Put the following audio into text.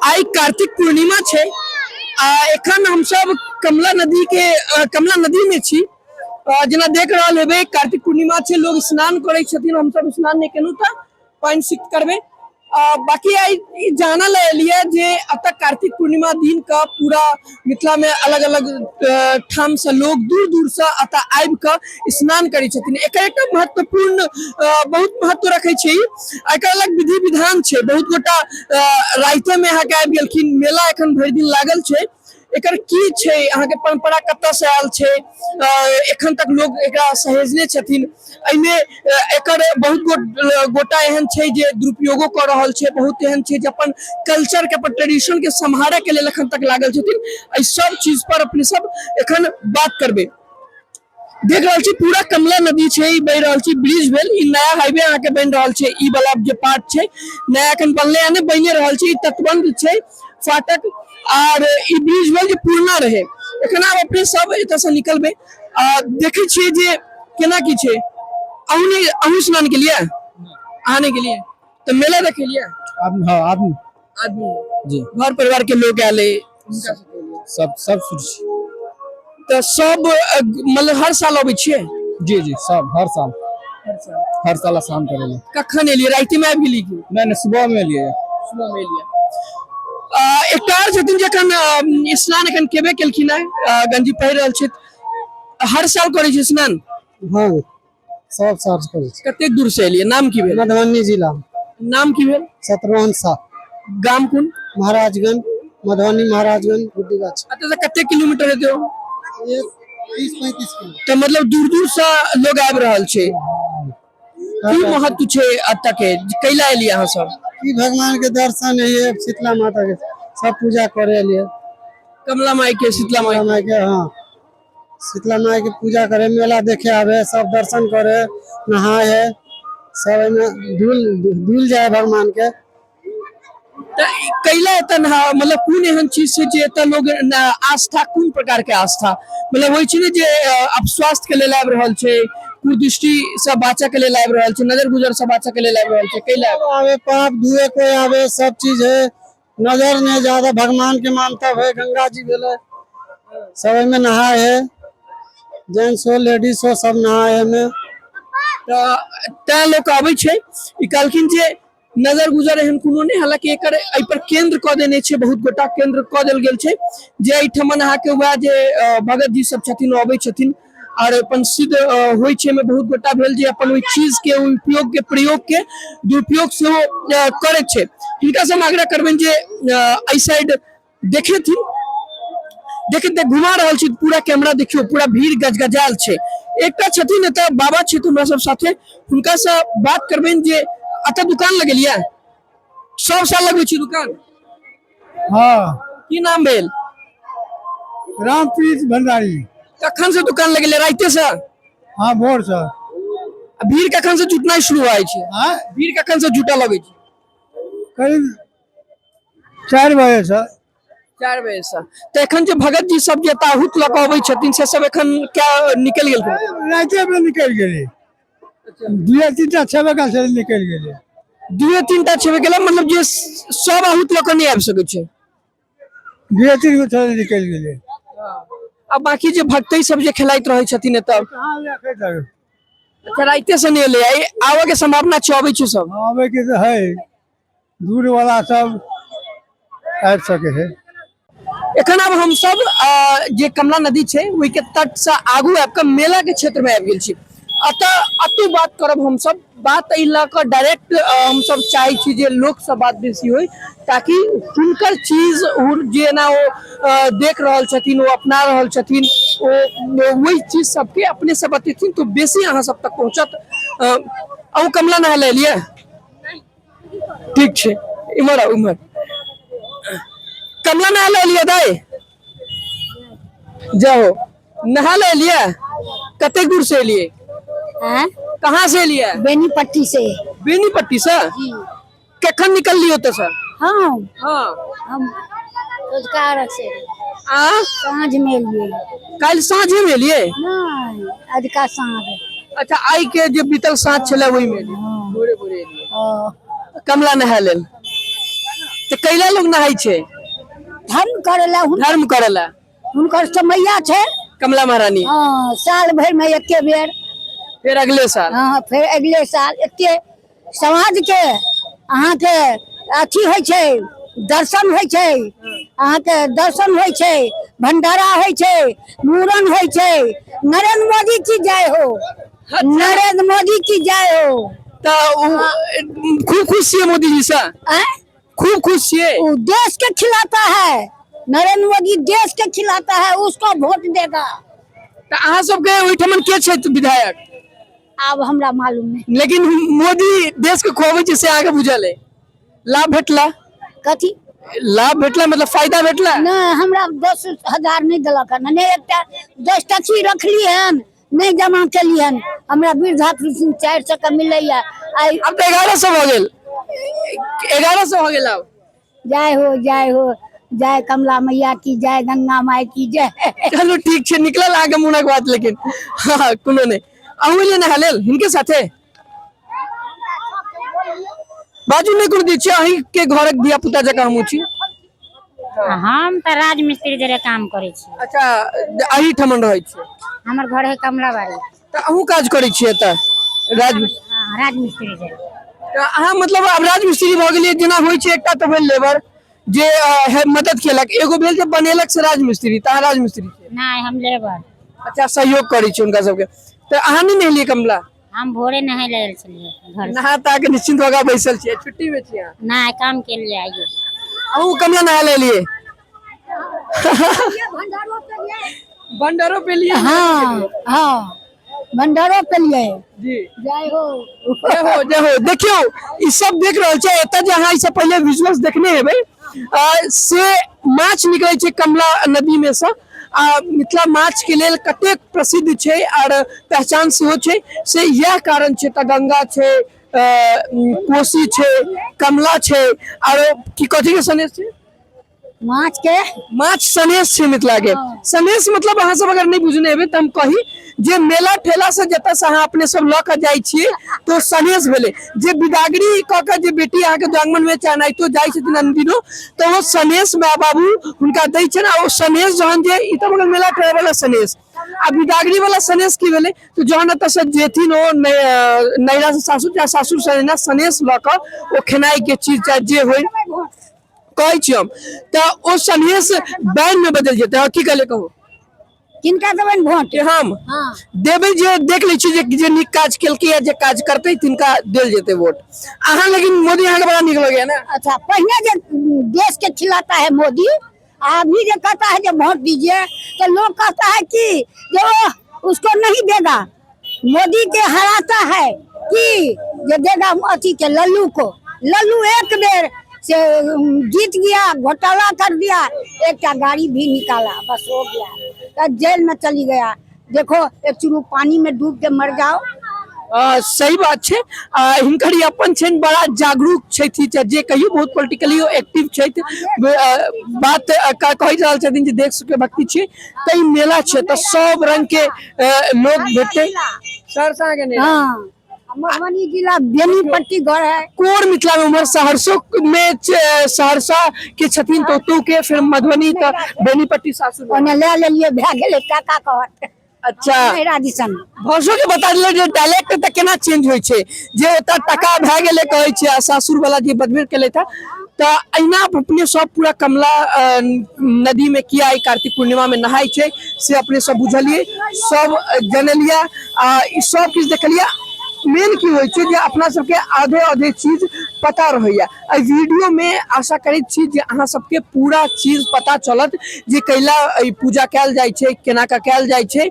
आई कार्तिक पूर्णिमा छे। एखन हम सब कमला नदी में छी। जेना देख रहल हेबे कार्तिक पूर्णिमा छे, लोग स्नान करे छथिन। हम सब स्नान नहीं केलु त पानी सिक्त करबे। बाकी आई जानल एलिए जे अत कार्तिक पूर्णिमा दिन का पूरा मिथिला में अलग अलग ठाम से लोग दूर दूर से अत आबि के स्नान करे छथिन। एकर एक महत्वपूर्ण बहुत महत्व रखे छै। एकर अलग विधि विधान छै। बहुत गोटा राइते में अहाँ के आबि गेलखिन। मेला एखन भरि दिन लागल छै। एकर की छै, अहाँ के परंपरा कतऽ से आयल छै, एखन तक लोग एकरा सहेजने छथिन। एहिमे एकर बहुत गोटा एहन छै जे दुरुपयोगो कर रहल छै। बहुत एहन छै जे अपन कल्चर के, अपन ट्रेडिशन के संभाले के लेल एखन तक लागल छथिन। एहि सब चीज पर अपने सब एखन बात करबे। देख रहल छी पूरा कमला नदी छै, ई बह रहल छी। ब्रिज भेल, ई नया हाईवे अहाँ के बन रहल छै। ई वाला जे पार्ट छै नया एखन बनले है, ने बने रहल छै। ई तटबंध छै, फाटक। और ई ब्रिज भेल जे पुरना रहे। एखन आब अपने सब एतऽ से निकलबे। देखे छियै जे केना की छै। अहू स्नान के लिए आने के लिए तो मेला देखे लिए आदमी आदमी जी घर परिवार के लोग आले सब सुरक्षित। तो सब मतलब हर साल अबै छियै। जी सब हर साल स्नान करेंगे। कखन एलिए, राति में आबि गेली की? नहीं सुबह में लिए। सुबह में एलिए। एकटा और छथिन जखन स्नान एखन केबे केलखिन है, गंजी पहिर रहल छै। हर साल करे छै स्नान? हाँ सब साल करे छै। कते दूर से एलिए? नाम की भेल? मधुबनी जिला। नाम की भेल? शत्रुघ्न शाह। गाम कोन? महाराजगंज, मधुबनी महाराजगंज गुड्डीगाछ। अतः से कते किलोमीटर हेतै? 30-35 किलोमीटर। तो मतलब दूर दूर से लोग आबि रहल छै। की महत्व छै अतः के, कैला एलिए अहाँ सब? की भगवान के दर्शन है, शीतला माता के सब पूजा करे लिए। कमला माई के, शीतला माई के, हाँ शीतला माई के पूजा करे, मेला देखे आवे, सब दर्शन करे, नहाए सब में धुल जाए भगवान के। कैला मतलब कौन एहन चीज छै जे एतऽ लोग आस्था, कोन प्रकार के आस्था मतलब होइ छै ने जे अब स्वास्थ्य के लेल आबि रहल छै, कुदृष्टि से बचा के लेल आबि रहल छै, नजर गुजर से बचा के लेल आबि रहल छै। कैला आवे पाप धुए कोई आवे, सब चीज है। नजर नहीं ज्यादा भगवान के मानता है। गंगा जी भेले, सब में नहाए है। जेंट्स हो लेडीज हो सब नहाए है में। तै लोग आबै छै। ई कहलखिन जे नजर गुजर एहन कोनो नहीं। हालांकि एकर एहि पर केंद्र क देने छै, बहुत गोटा केंद्र क देल गेल छै जे एहिठमन अहाँ के हुआ जे भगत जी सब छथिन अबै छथिन और अपन सिद्ध होइ छै। में बहुत गोटा भेल जे अपन ओहि चीज के उपयोग के, प्रयोग के दुरुपयोग से करे छै। हिनका से हम आग्रह करबनि जे एहि साइड देखेथिन। देखते घुमा रहल छी पूरा कैमरा, देखियो पूरा भीड़ गजगजाल छै। एकटा छथिन एतऽ बाबा छथिन हमरा सब साथे, हुनका से बात करबनि जे अतः दुकान लगेलिए? सब साल लगबै छी दुकान? हाँ। की नाम भेल? रामप्रीत भंडारी। कखन से दुकान लगेले? राइते से? हाँ भोर से। भीड़ कखन से जुटनाइ शुरू होइ छै? हाँ भीड़ कखन से जुटऽ लगे छै? करीब 4 बजे से। 4 बजे से। तो एखन जे भगत जी सब जे ताहूत लऽ कऽ अबै छथिन से सब एखन क्या निकल गेल? राइते में निकल गेले। 2-3टा छेबे का से निकल गेले। 2-3टा छेबे गेले, मतलब जे सब आहूत लऽ कऽ नहीं आबि सकै छै। 2-3 गो छेबे निकल गेले। अब बाकी जे भक्तई सब जे खेलाइत रहे छथिन एतऽ, कहां रखे तब? अच्छा राइते से नहीं ले आई, आवे के संभावना छै? अबै छै सब? आवे के तो है, दूर वाला सब आबि सके है। एखन अब हम सब जे कमला नदी छै ओहि के तट से आगू आबि के मेला के क्षेत्र में आबि गेल छी। अतु बात करब हम सब। बात एहि लऽ कऽ डायरेक्ट हम सब चाहे छी जे लोक से बात बेसी होय, ताकि हुनकर चीज जे ना ओ देख रहल छथिन, वो अपना रहल छथिन, वही चीज सबके अपने से बतेथिन तो बेसी अहाँ सब तक पहुंचत। अहू कमला नहा ले लिए? ठीक छै, इमहर उमहर कमला नहा ले लिया दाई? जाओ नहा ले लिया? कते दूर से लिए? कहाँ से लिया? बेनीपट्टी से। बेनीपट्टी से? कखन निकल लियो तो सर? हाँ हम रोजगार से साँझ में लिए। कल साँझे में लिए? नहीं अधका साँझ। अच्छा आई के जो बीतल साँझ चला वही में लिए? कमला नहा लेल। तो कैला लोग नहाई छे धर्म करेला धर्म करेला हुनकर समैया छे। कमला महारानी हाँ, साल भर में एके बेर। फिर अगले साल हाँ, फिर अगले साल एके समाज के अहाँ के अथी होइ छे, दर्शन होइ छे, अहाँ के दर्शन होइ छे, भंडारा होइ छे, मूरन होइ छे। नरेंद्र मोदी की जय हो, नरेंद्र मोदी की जय हो। तो खूब खुश छे मोदी जी से आँ? खूब खुश छे वो देश के खिलाता है, नरेंद्र मोदी देश के खिलाता है, उसको वोट देगा। तो अहाँ सबके ओहिठमन के छे विधायक अब हमरा मालूम नहीं लेकिन मोदी देश के खोबै छे से आगे बुझल है लाभ भेटला कथी। लाभ भेटला मतलब फायदा भेटला नहीं, हमरा 10,000 नहीं दिलक हन, नहीं एकटा 10 टची रखली हन, नहीं जमा केली हन। हमरा वृद्धा पेंशन 400 का मिलैया। आई अब तो 1100 हो गेल 1100 हो गेल अब जय हो, जय हो, जय कमला मैया की जय, गंगा माई की जय। चलो ठीक छे निकलल आगे मुनक बात लेकिन हाँ कोनो नहीं अहू लेने हलेल हिनके साथे बाजू नहीं कर दी छे अही के घरक धिया पुता जका हमू छी हम तो राजमिस्त्री जरे काम करे छी। अच्छा अही ठमन रहै छे हमर घर है कमलाबाड़ी। त अहू काज करै छिए त राजमिस्त्री जरे त अहाँ मतलब अब राजमिस्त्री भ गेलिए जेना होय छे एकटा त भेल लेबर जे मदद केलक एगो भेल जे बनेलक से राजमिस्त्री त अहाँ राजमिस्त्री छे नहीं हम लेबर। अच्छा सहयोग करै छी उनका सबके त अहाँ नहीं नहलिए कमला हम भोरे नहाय लेल छलिए घर से। नहा ता के निश्चिंत होगा बैसल छिए छुट्टी में छिए नहीं काम के लिए आइयो। अहू कमला नहा लेलिए भंडारो पे लिए हाँ हाँ, भंडारो पे लिए। जी जय हो। जय हो देखियो ई सब देख रहल छै एत जे अहाँ इससे पहले विजुअल्स देखने हेबै से माछ निकलै छै कमला नदी में से मिथिला माछ के लेल कतेक प्रसिद्ध छै और पहचान सेहो छै से यह कारण छै त गंगा छै कोसी छै कमला छै और की कथी के सनेश छै माछ सनेश छै मिथिला के सनेश मतलब अहाँ सब अगर नहीं बुझने हेबै त हम कही जे मेला ठेला से जतऽ से अहाँ अपने सब लऽ के जाइ छिए तो सनेश भेले जे बिदागरी क के जे बेटी अहाँ के दुआंगमन में चाहनाइतो जाइ छथिन अनदिनो तो वो सनेश माय बाबू हुनका दै छन आ ओ सनेश जहन जे ई त मेला ठेला वाला सनेश आ बिदागरी वाला सनेश की भेले तो जहन एतऽ से जेथिन ओ नैरा से सासुर या सासुर से नैरा सनेश लऽ के ओ खेनाई के चीज चाहे जे होय कहै छी हम त ओ सनेश बैन में बदल जेतै की कहले कहू किनका देबन वोट। हम हाँ, देबै जे देख लै छी जे नीक काज केलकै या जे काज करतै तिनका देल जेतै वोट अहाँ लेकिन मोदी अहाँ के बड़ा नीक लगैया ना। अच्छा पहले जो देश के खिलाता है मोदी, अभी जो कहता है जो वोट दीजिए तो लोग कहता है कि जो उसको नहीं देगा, मोदी के हराता है कि जो देगा अथी के लल्लू को। लल्लू एक बेर से जीत गया, घोटाला कर दिया, एक गाड़ी भी निकाला, बस हो गया, तो जेल में चली गया। देखो एक चुरू पानी में डूब के मर जाओ। सही बात छै हिनकर ई अपन छन बड़ा जागरूक छथि जे कहियो बहुत पॉलिटिकली एक्टिव छथि बात कहि रहल छथिन जे देश के भक्ति छै त ई मेला छै त सब रंग के लोग भेटते सरसा के ने। हाँ, मधुबनी जिला बेनीपट्टी घर है। कोर मिथिला में उमर सहरसो में सहरसा के छथिन तो तू के फिर मधुबनी त बेनीपट्टी सासुर ओने ले लेलिए भए गेले टाका कहत। अच्छा मेरा दिसन भाषो के बता दिले जे डायलेक्ट त केना चेंज होय छै जे ओता टका भए गेले कहै छै आ सासुर वाला जे बदबेर केले था त अहिना अपने सब पूरा कमला नदी में किया आई कार्तिक पूर्णिमा में नहाय छै से अपने सब बुझलिए सब जनलिया ई सब किछ देखलिया। मेन की होय छै जे अपना सबके आधे आधे चीज पता रहैया वीडियो में आशा करैत छी जे अहाँ सबके पूरा चीज पता चलत जे कैला पूजा कैल जाय छै केना का कैल जाय छै